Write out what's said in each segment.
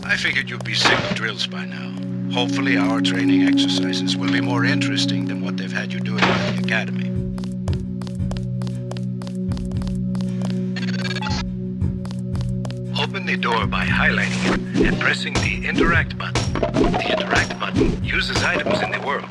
I figured you'd be sick of drills by now. Hopefully our training exercises will be more interesting than what they've had you doing at the academy. Open the door by highlighting it and pressing the Interact button. The Interact button uses items in the world.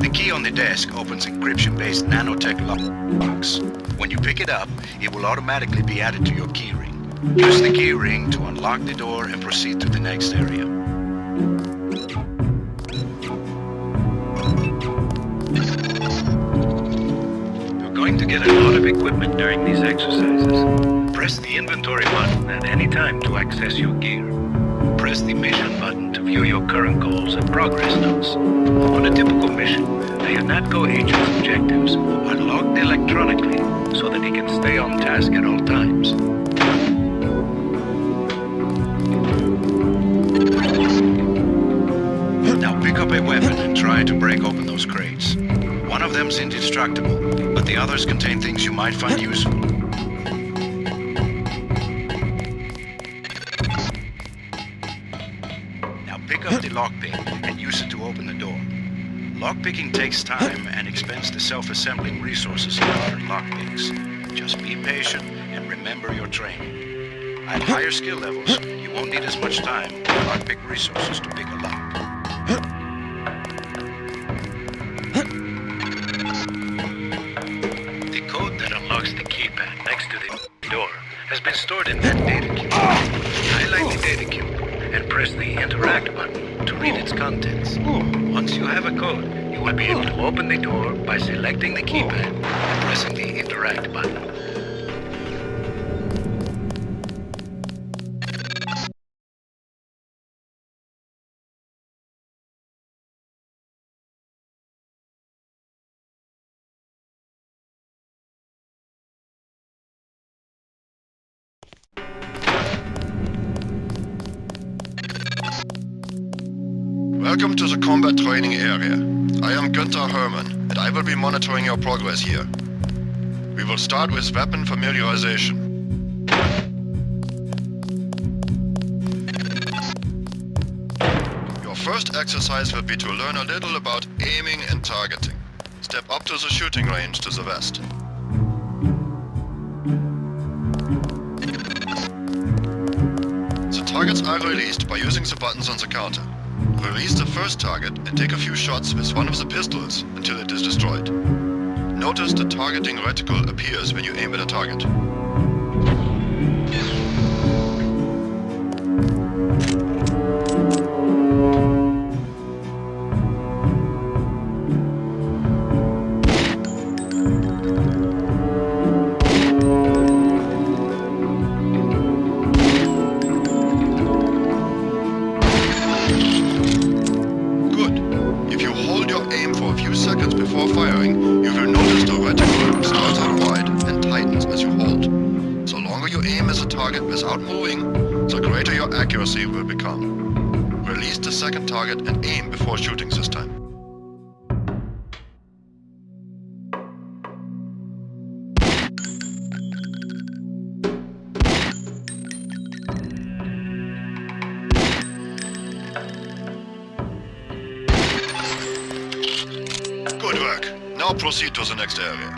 The key on the desk opens encryption-based nanotech locks. When you pick it up, it will automatically be added to your keyring. Use the keyring to unlock the door and proceed to the next area. You're going to get a lot of equipment during these exercises. Press the inventory button at any time to access your gear. Press the mission button to view your current goals and progress notes. On a typical mission, the UNATCO agent's objectives are logged electronically so that he can stay on task at all times. Now pick up a weapon and try to break open those crates. One of them's indestructible, but the others contain things you might find useful. Pick up the lockpick and use it to open the door. Lockpicking takes time and expends the self-assembling resources of modern lockpicks. Just be patient and remember your training. At higher skill levels, you won't need as much time or lockpick resources to pick a lock. The code that unlocks the keypad next to the door has been stored in that data cube. Highlight the data cube and press the Interact button to read its contents. Once you have a code, you will be able to open the door by selecting the keypad and pressing the Interact button. Welcome to the combat training area. I am Günther Hermann, and I will be monitoring your progress here. We will start with weapon familiarization. Your first exercise will be to learn a little about aiming and targeting. Step up to the shooting range to the west. The targets are released by using the buttons on the counter. Release the first target and take a few shots with one of the pistols until it is destroyed. Notice the targeting reticle appears when you aim at a target. Without moving, the greater your accuracy will become. Release the second target and aim before shooting this time. Good work. Now proceed to the next area.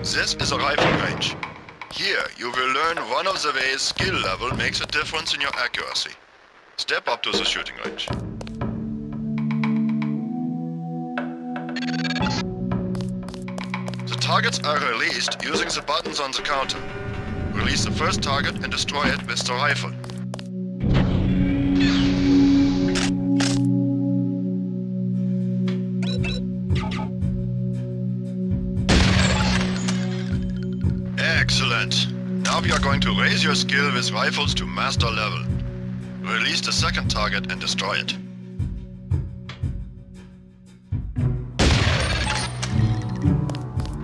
This is a rifle range. Here, you will learn one of the ways skill level makes a difference in your accuracy. Step up to the shooting range. The targets are released using the buttons on the counter. Release the first target and destroy it with the rifle. Excellent. Now we are going to raise your skill with rifles to master level. Release the second target and destroy it.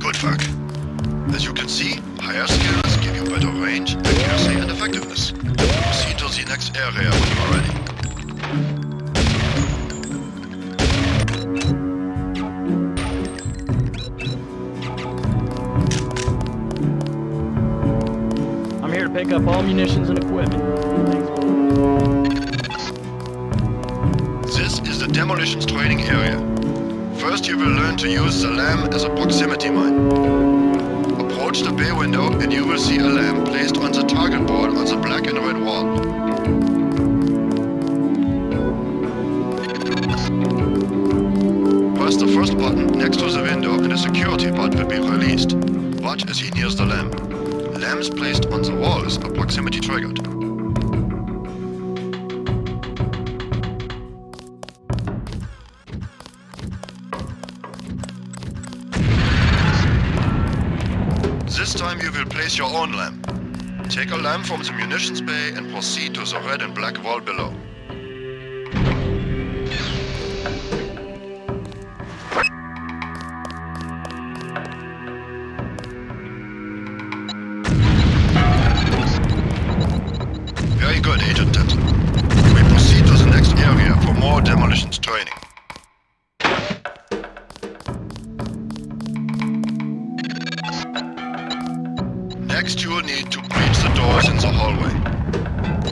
Good work. As you can see, higher skills give you better range, accuracy and effectiveness. Proceed to the next area when you are ready. Pick up all munitions and equipment. This is the demolitions training area. First you will learn to use the lamp as a proximity mine. Approach the bay window and you will see a lamp placed on the target board on the black and red wall. Press the first button next to the window and a security bot will be released. Watch as he nears the lamp. Lamps placed on the walls are proximity triggered. This time you will place your own lamp. Take a lamp from the munitions bay and proceed to the red and black wall below. Very good, Agent Denton. We proceed to the next area for more demolitions training. Next you will need to breach the doors in the hallway.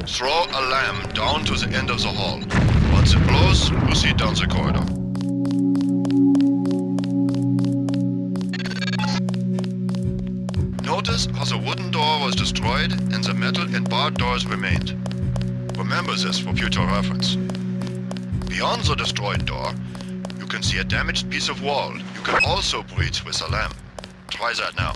Throw a lamp down to the end of the hall. Once it blows, proceed down the corridor. Notice how the wooden door was destroyed and the metal and barred doors remained. Remember this for future reference. Beyond the destroyed door, you can see a damaged piece of wall you can also breach with a lamp. Try that now.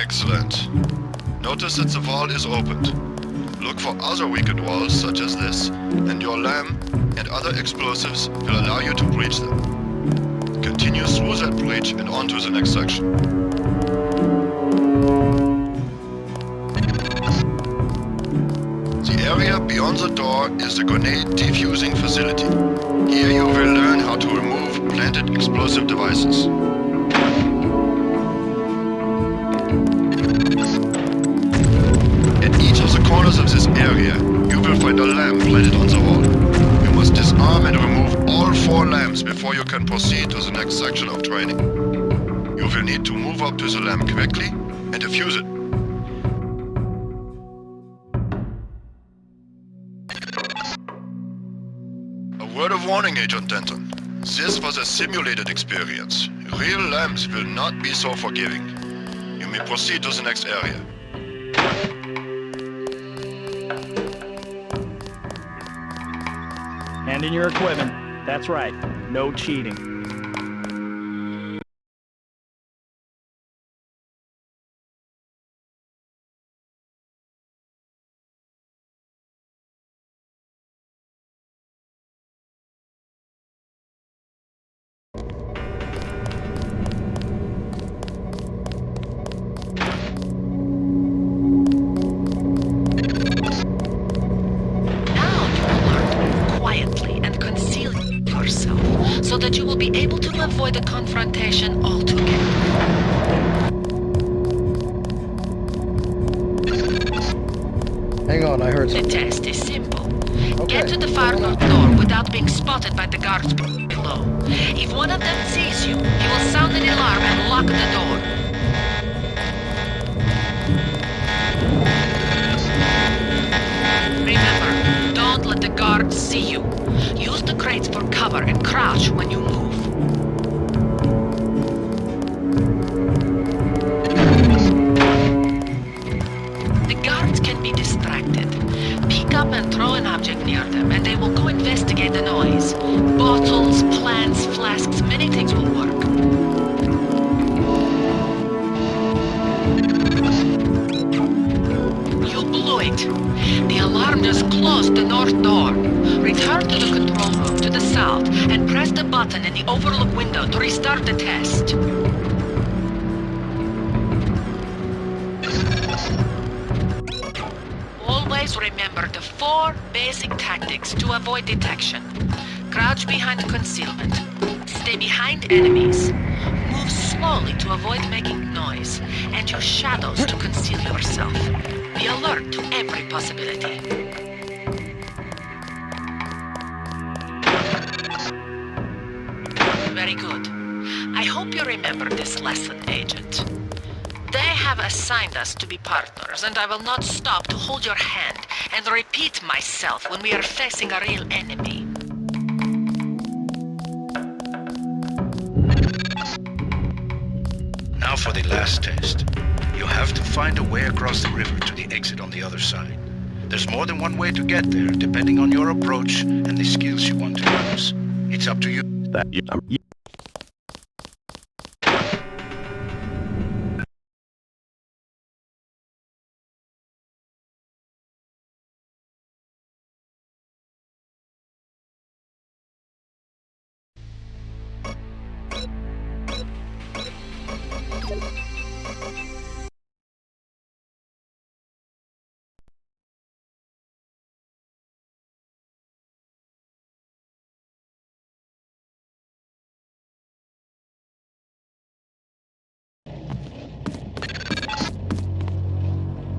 Excellent. Notice that the wall is opened. Look for other weakened walls such as this, and your lamp and other explosives will allow you to breach them. Continue through that breach and on to the next section. The area beyond the door is the grenade defusing facility. Here you will learn how to remove planted explosive devices. At each of the corners of this area, you will find a lamp planted on the wall. You must disarm and remove all 4 lamps before you can proceed to the next section of training. You will need to move up to the lamp quickly and defuse it. A word of warning, Agent Denton. This was a simulated experience. Real lamps will not be so forgiving. You may proceed to the next area. Hand in your equipment. That's right. No cheating. So that you will be able to avoid a confrontation altogether. Hang on, I heard The something. test is simple. Okay. Get to the far north door without being spotted by the guards below. If one of them sees you, he will sound an alarm and lock the door. Remember, don't let the guards see you. Use the crates for cover and crouch when you move. The guards can be distracted. Pick up and throw an object near them, and they will go investigate the noise. Bottles, plants, flasks, many things will work. You blew it. The alarm just closed the north door. Return to the control room to the south and press the button in the overlook window to restart the test. Always remember the 4 basic tactics to avoid detection. Crouch behind concealment. Stay behind enemies. Move slowly to avoid making noise. And use shadows to conceal yourself. Be alert to every possibility. Very good. I hope you remember this lesson, Agent. They have assigned us to be partners, and I will not stop to hold your hand and repeat myself when we are facing a real enemy. Now for the last test. You have to find a way across the river to the exit on the other side. There's more than one way to get there, depending on your approach and the skills you want to use. It's up to you.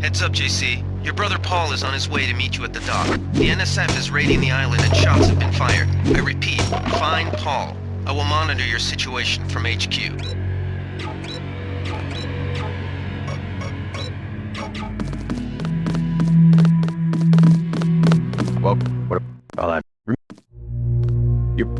Heads up, JC. Your brother Paul is on his way to meet you at the dock. The NSF is raiding the island and shots have been fired. I repeat, find Paul. I will monitor your situation from HQ. Well, what all that? You.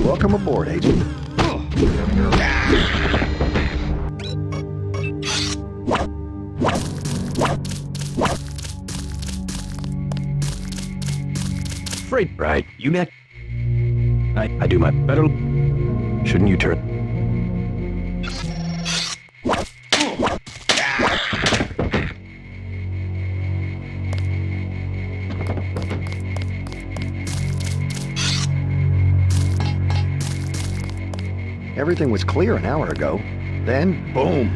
Welcome aboard, Agent. Freight, right? You next. I do my better. Shouldn't you turn? Everything was clear an hour ago. Then, boom.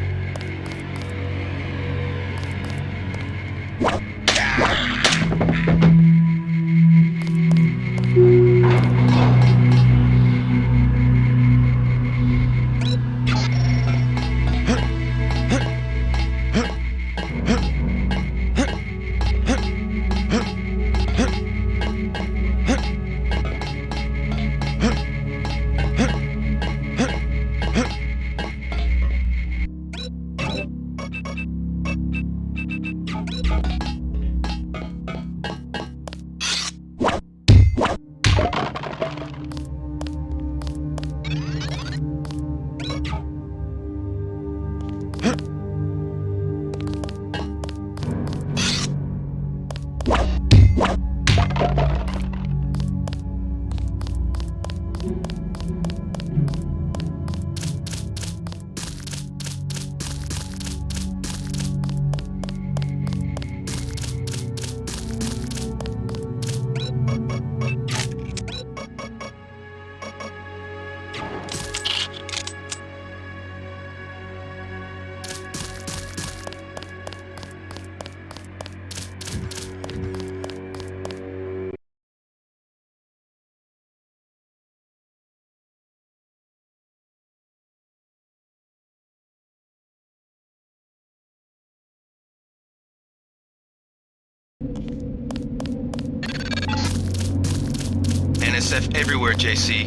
NSF everywhere, JC.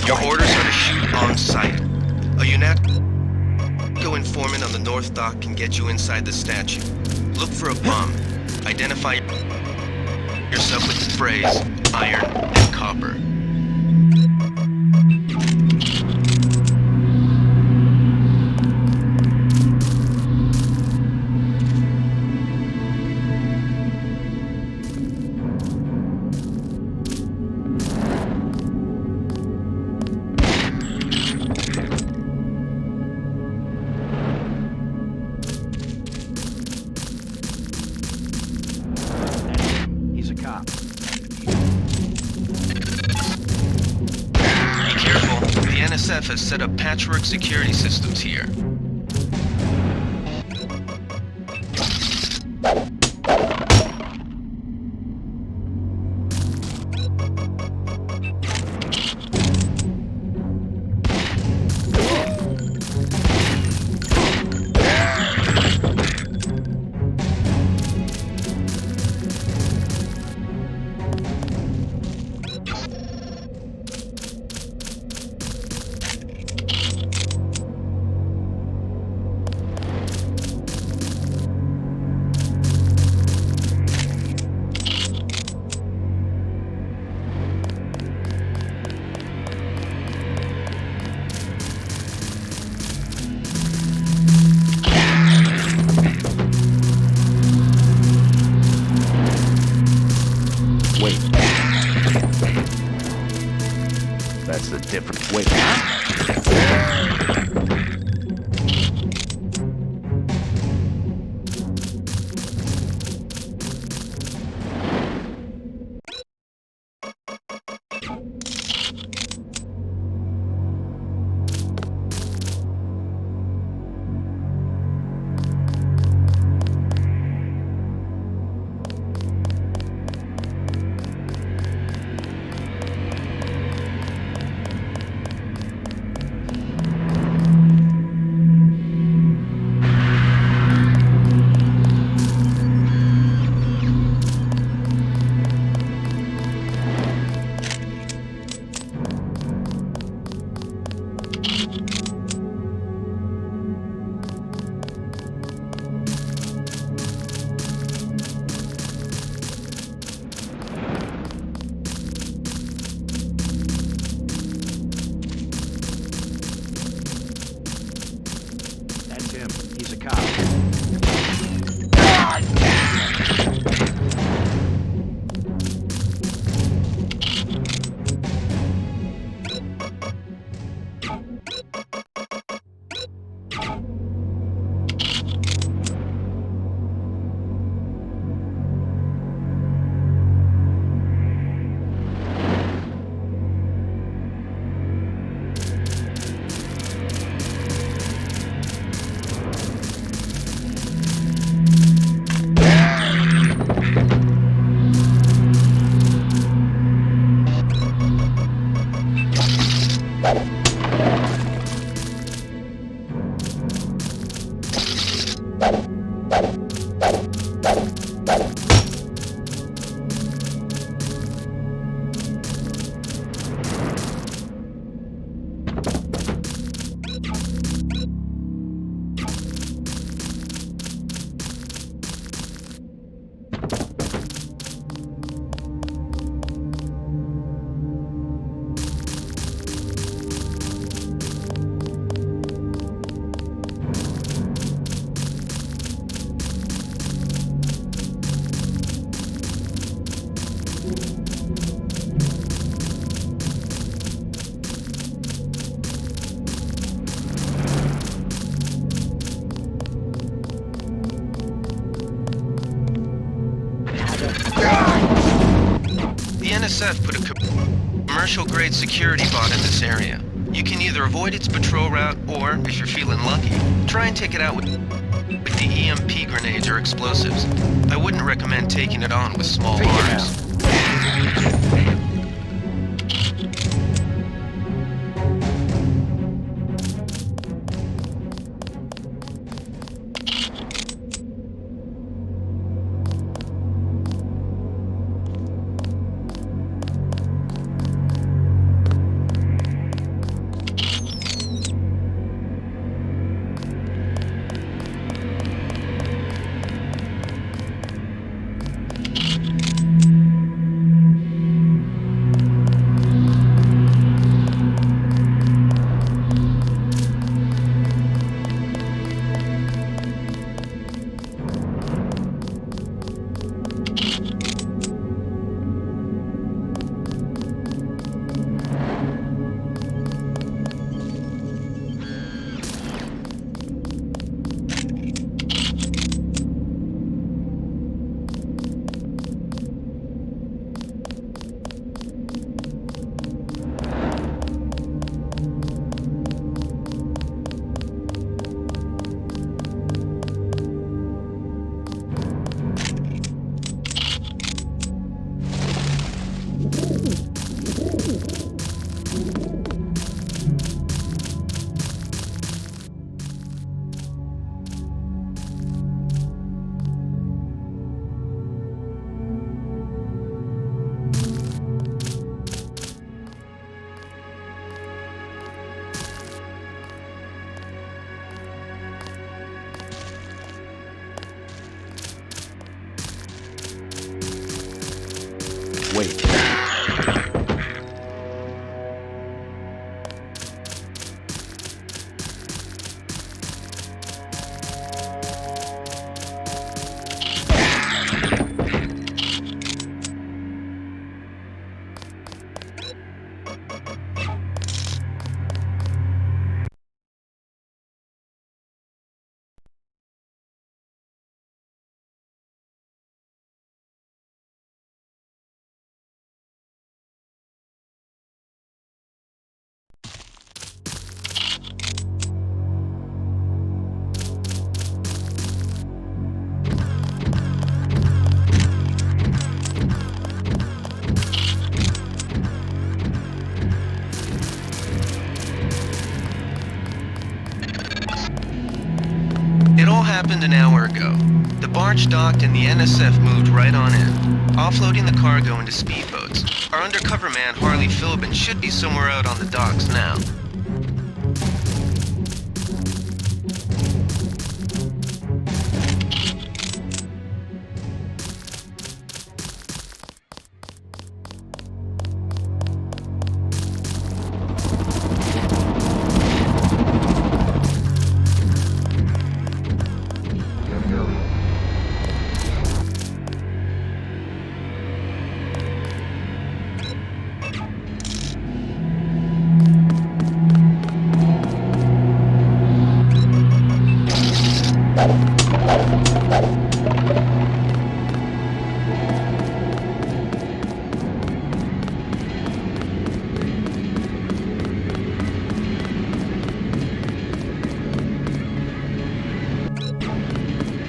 Your orders are to shoot on sight. A UNATCO informant on the North Dock can get you inside the statue. Look for a bomb. Identify yourself with the phrase, iron and copper. has set up patchwork security systems here. Wait. That's a different... Wait, huh? That's him. He's a cop. The NSF put a commercial-grade security bot in this area. You can either avoid its patrol route, or, if you're feeling lucky, try and take it out with the EMP grenades or explosives. I wouldn't recommend taking it on with small arms. an hour ago. The barge docked and the NSF moved right on in, offloading the cargo into speedboats. Our undercover man, Harley Philbin, should be somewhere out on the docks now.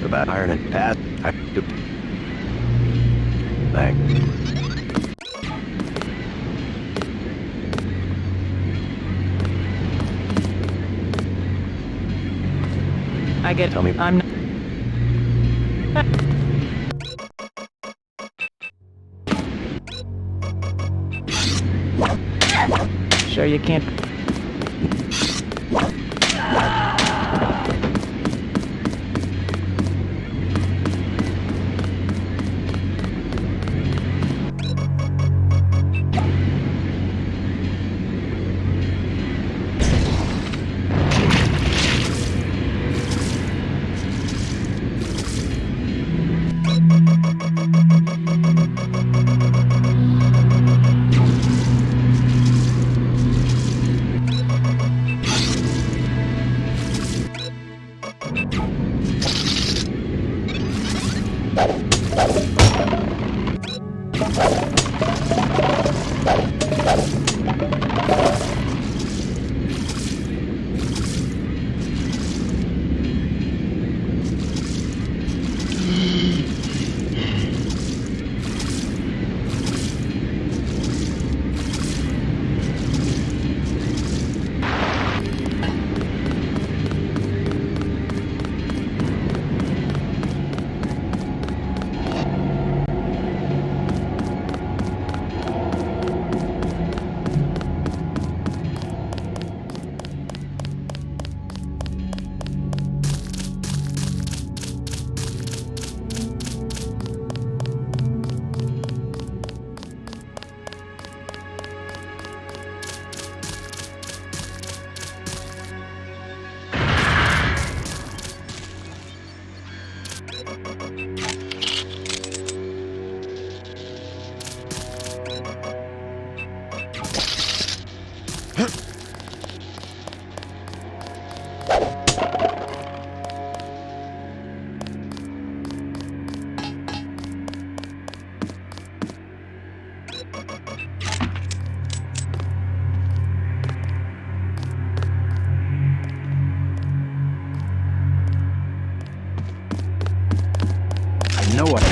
About iron and path. I do. Thanks. I get. Tell me. I'm. Sure you can't. I know what.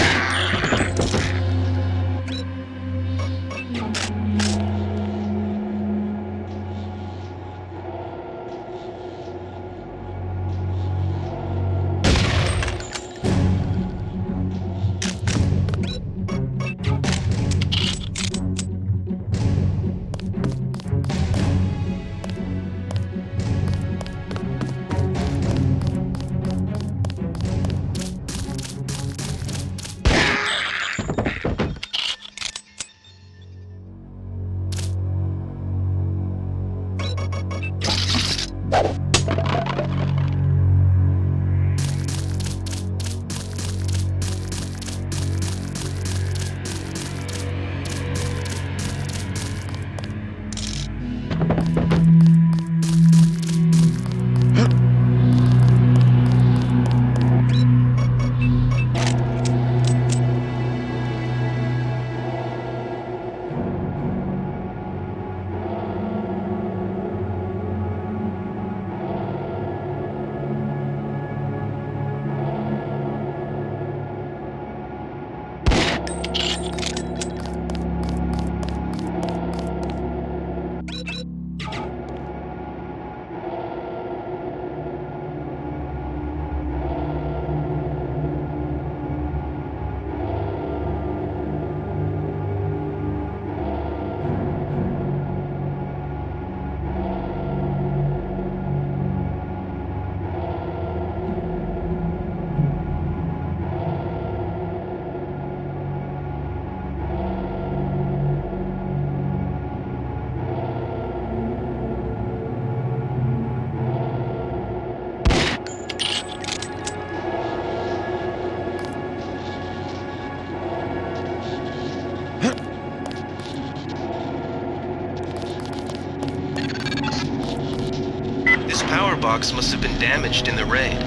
arcs must have been damaged in the raid.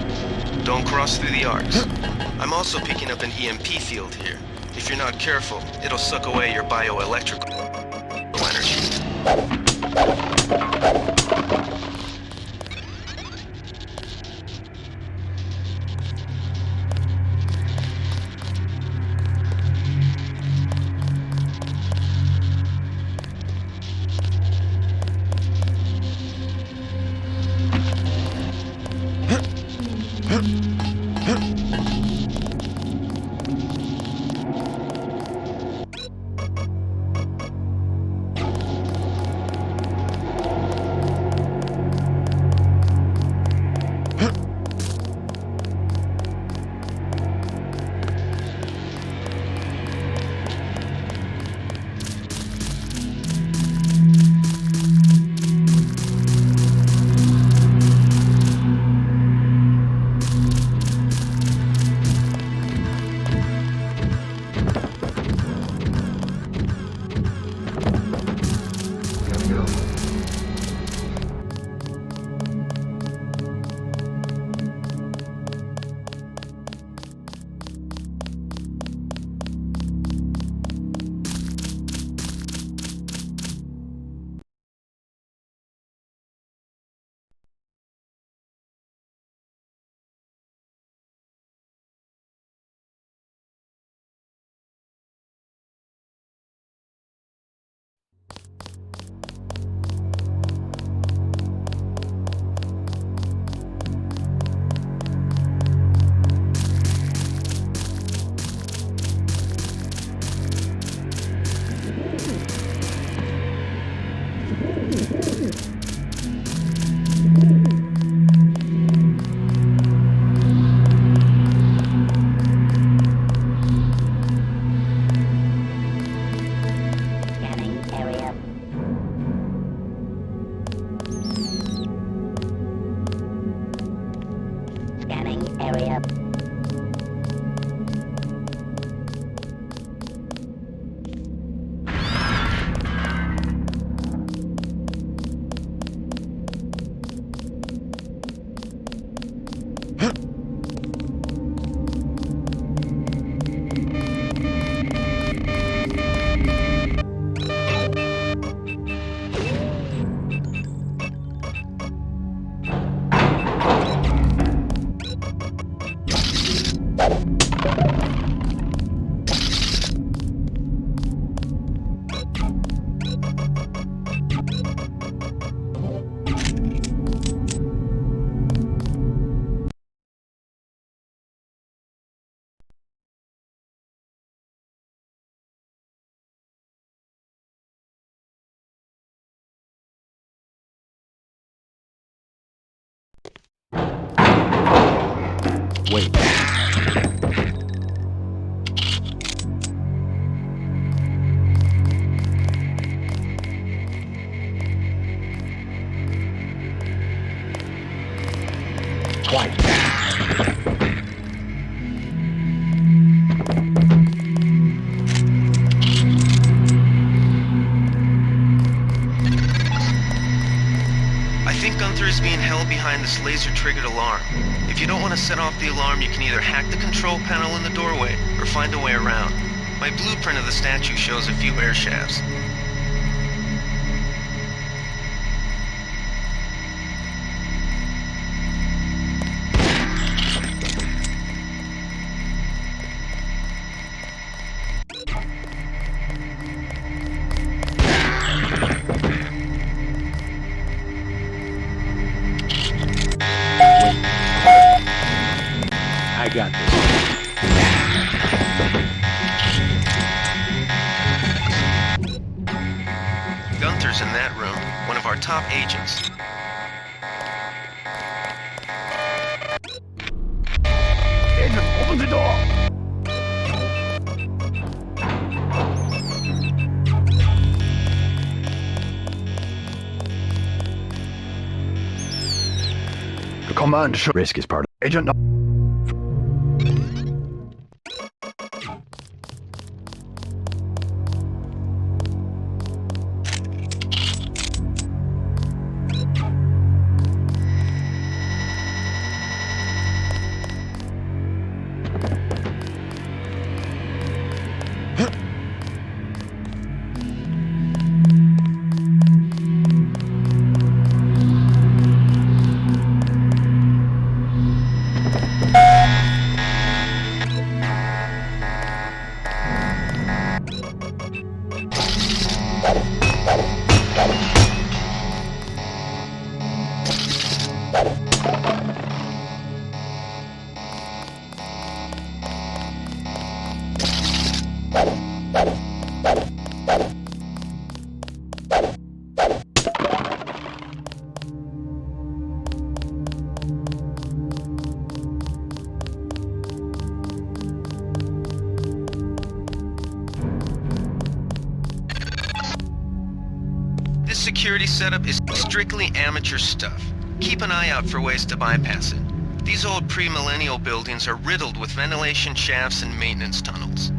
Don't cross through the arcs. I'm also picking up an EMP field here. If you're not careful, it'll suck away your bioelectrical energy. Wait. Twice. I think Gunther is being held behind this laser-triggered alarm. If you don't want to set off the alarm, you can either hack the control panel in the doorway, or find a way around. My blueprint of the statue shows a few air shafts. I got this. Gunther's in that room, one of our top agents. Agent, open the door! The command should risk is part of Agent. security setup is strictly amateur stuff. Keep an eye out for ways to bypass it. These old pre-millennial buildings are riddled with ventilation shafts and maintenance tunnels.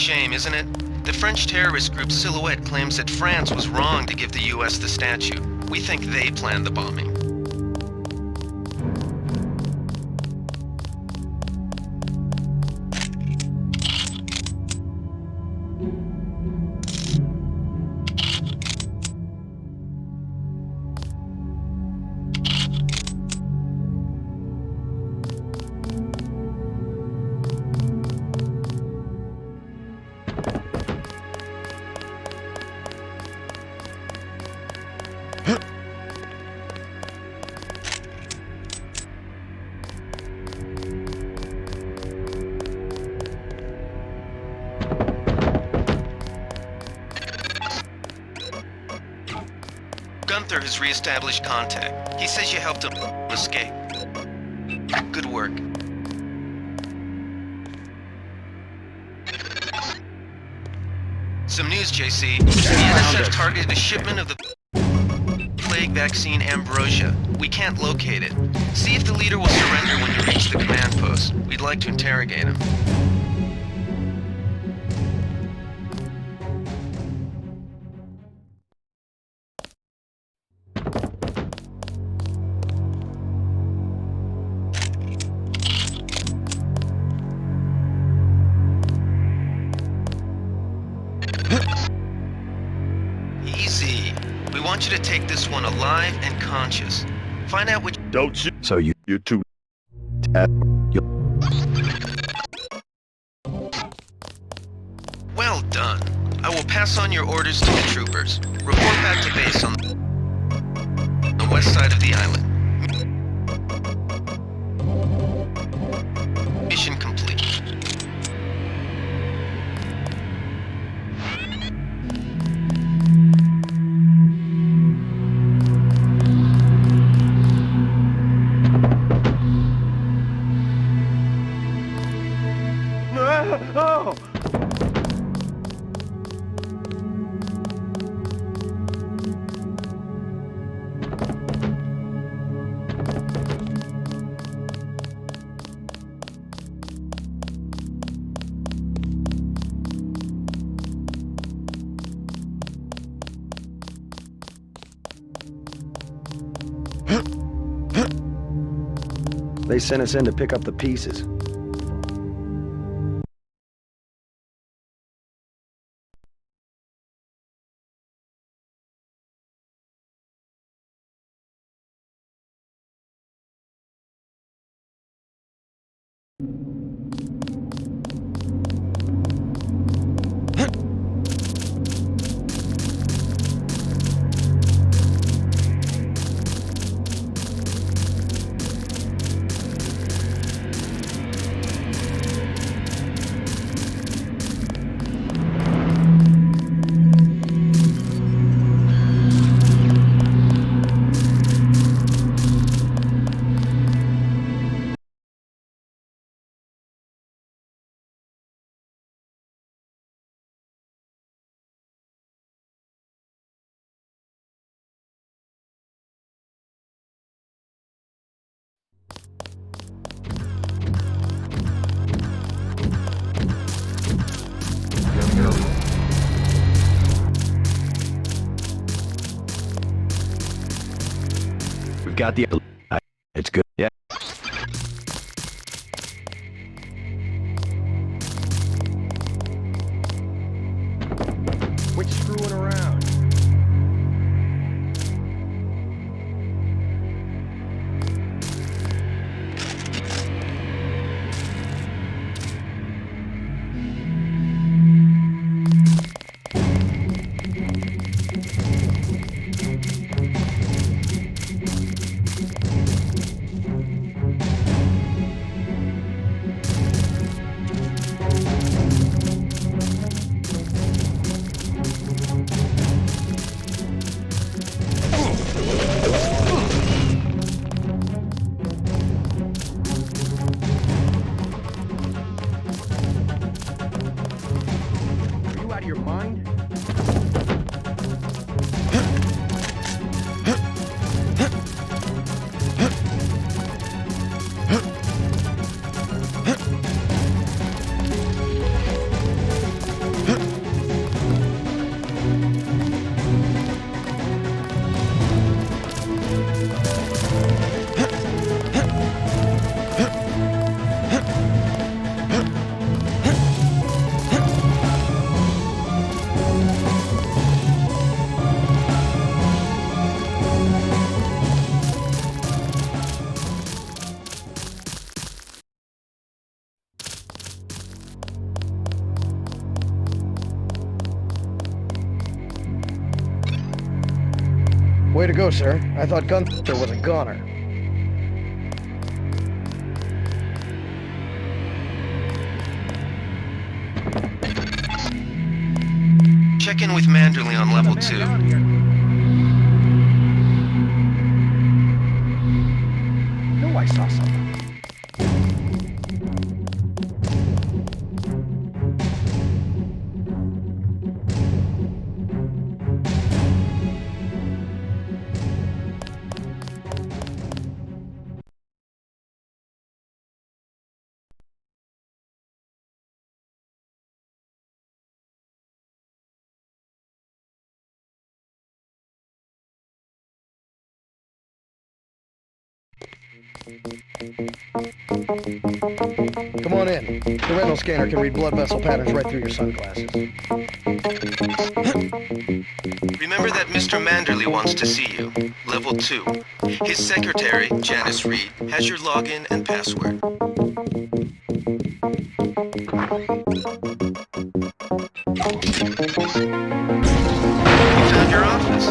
shame, isn't it? The French terrorist group Silhouette claims that France was wrong to give the US the statue. We think they planned the bombing. Gunther has re-established contact. He says you helped him escape. Good work. Some news, JC. The NSF targeted a shipment of the plague vaccine Ambrosia. We can't locate it. See if the leader will surrender when you reach the command post. We'd like to interrogate him. Easy. We want you to take this one alive and conscious. Find out which... Don't you? So you two. Well done. I will pass on your orders to the troopers. Report back to base on the west side of the island. Mission complete. Oh! They sent us in to pick up the pieces. We've got the... It's good. Yeah. Quit screwing around. Way to go, sir. I thought Gunther was a goner. Check in with Manderley on level 2. No, I saw something. Come on in. The retinal scanner can read blood vessel patterns right through your sunglasses. Remember that Mr. Manderley wants to see you. Level 2. His secretary, Janice Reed, has your login and password. You found your office.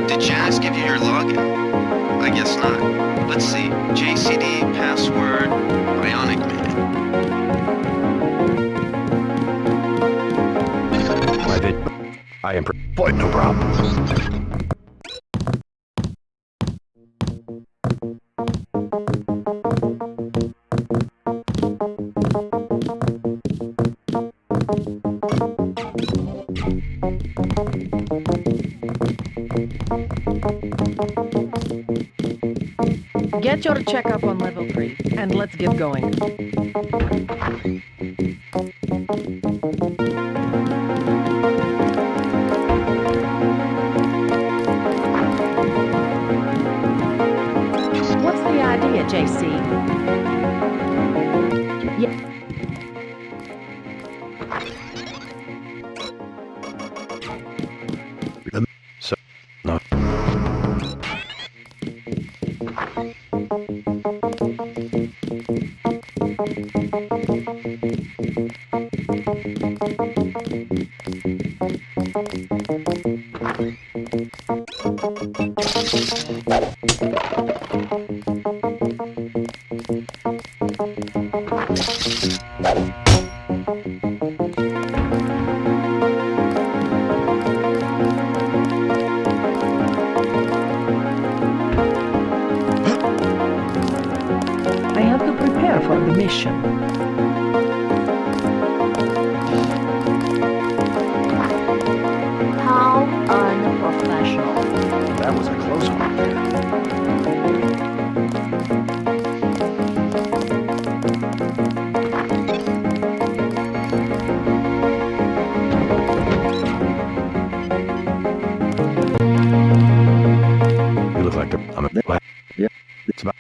Did Janice give you your login? I guess not. Let's see. JCD, password, Bionic Man. I am but no problem. Get your checkup on level 3, and let's get going. What's the idea, JC? Yeah. So, no. I have to prepare for the mission. How unprofessional. That was a close one there. You look like I'm a yeah. It's about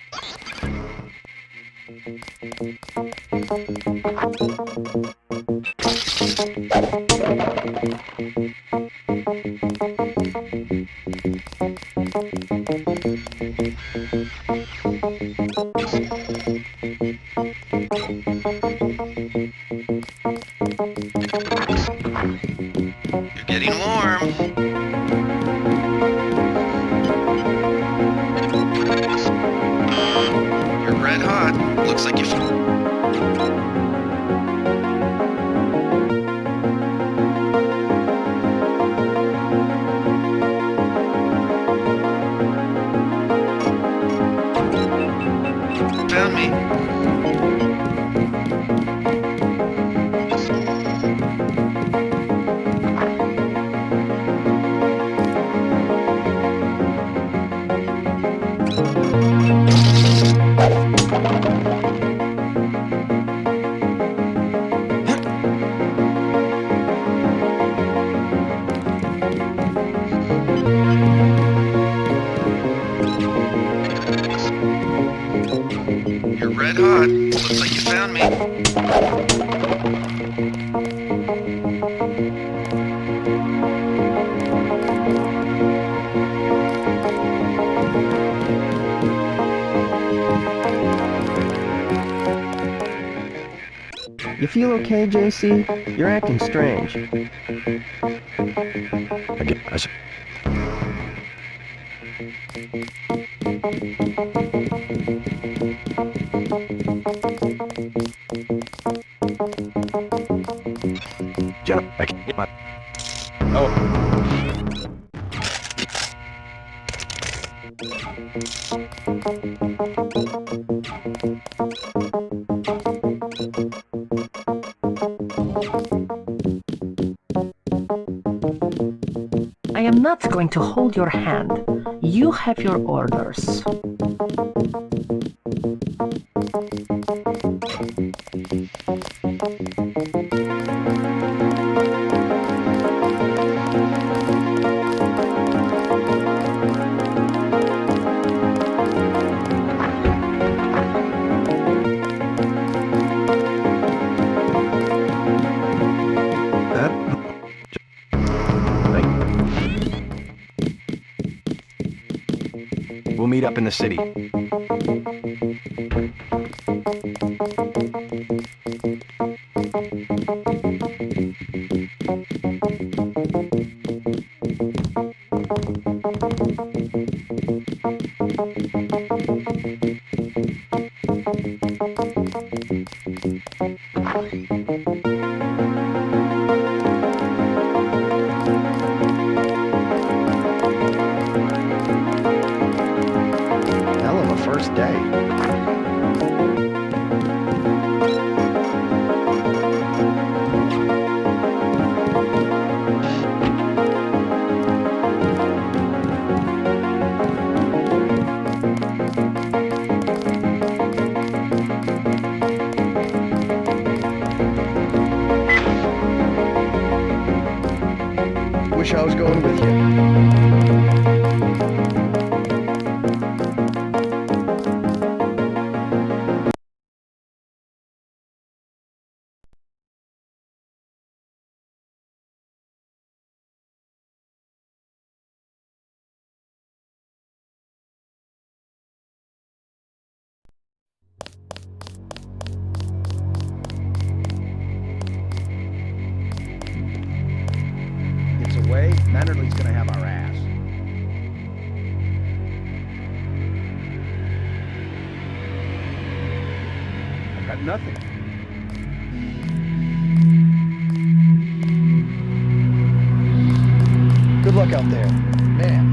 You're getting warm. You're red hot. Looks like you... Found me. You're red hot. Looks like you found me. You feel okay, JC? You're acting strange. I Jenna, I can't get my... I am not going to hold your hand. You have your orders. We'll meet up in the city. Hell of a first day. Wish I was going with you. Gets away, Mannerly's gonna have our ass. I've got nothing. Good luck out there. Man,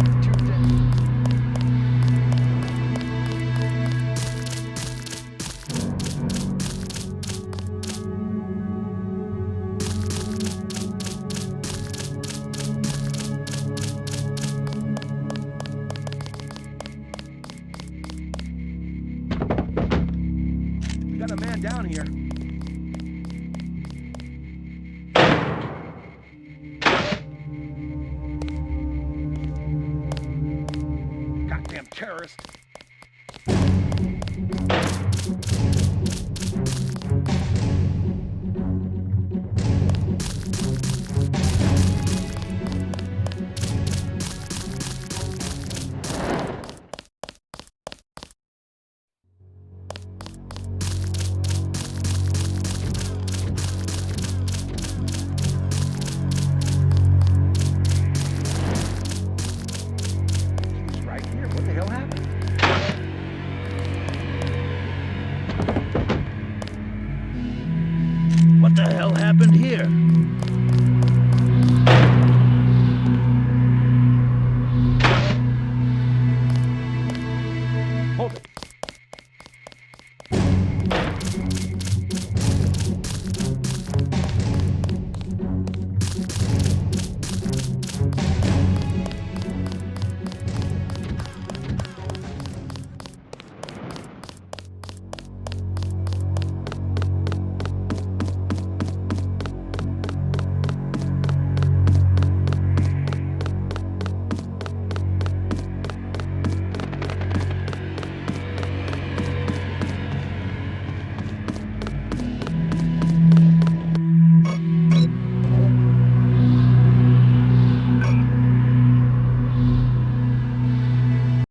we got a man down here. Goddamn terrorist.